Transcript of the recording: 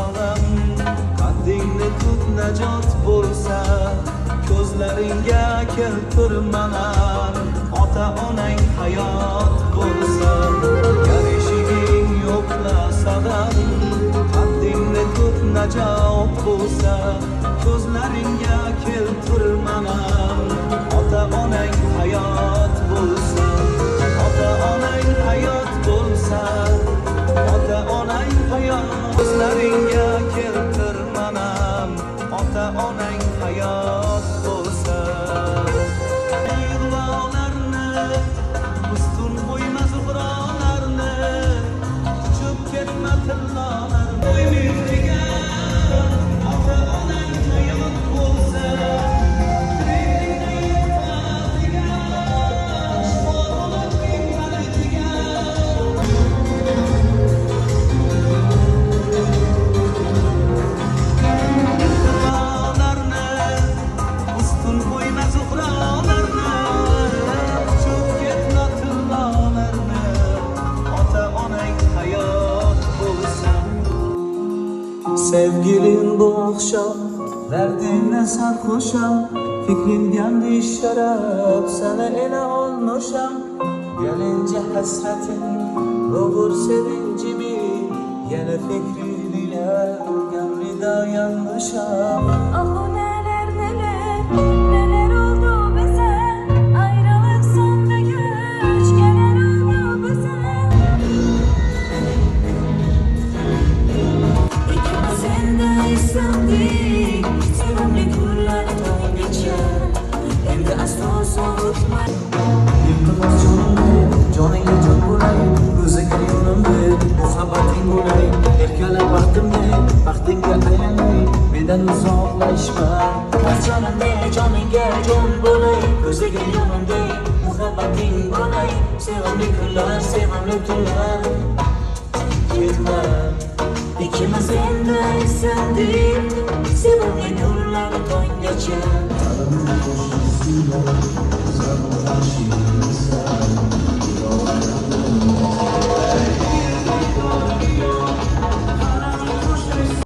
sog'im, qaddingni tut najot bo'lsa, ko'zlaringga keltirmanan, ota onang hayot bo'lsa, gar eshiging yo'qla sog'im, qaddingni tut najot bo'lsa, ko'zlaringga keltirmanan, ota onang hayot bo'lsa, ota onang hayot bo'lsa, ota onang hayot, ko'zlaringga keltirmanan, ota onang hayot bo'lsa. Duolarni ustun qo'yma zuhrolarni, uchib ketma tillolar qo'ymaydiga, ota onang hayot bo'lsa, sevgilim bu akşam derdine sarhoşam, fikrimden şarap sana ele olmuşam. Gelince hasretin olur sevincimi, yine fikriyle gönlüde yanmışam. Ah o neler neler, neler oldu bize, ayrılık sonda güç gelir oldu bize. İkimizin de istedik, sevimli kullardan geçer, endi asla soğutma. Yıkılmaz canımda, canıyla can bulayım, gözüge yolumda, muhabbetin bulayım, erkele baktımda, baktınga aylanayım, benden uzaklaşma. Az canımda canınga can bulayım, gözüge yolumda, muhabbetin bulayım, sevimli kullar, sevimli kullar. Gitme, İkimizin de istedik, sevimli kullardan geçer. adamın koşusuyla, zaman taşıyırsa, yollarım.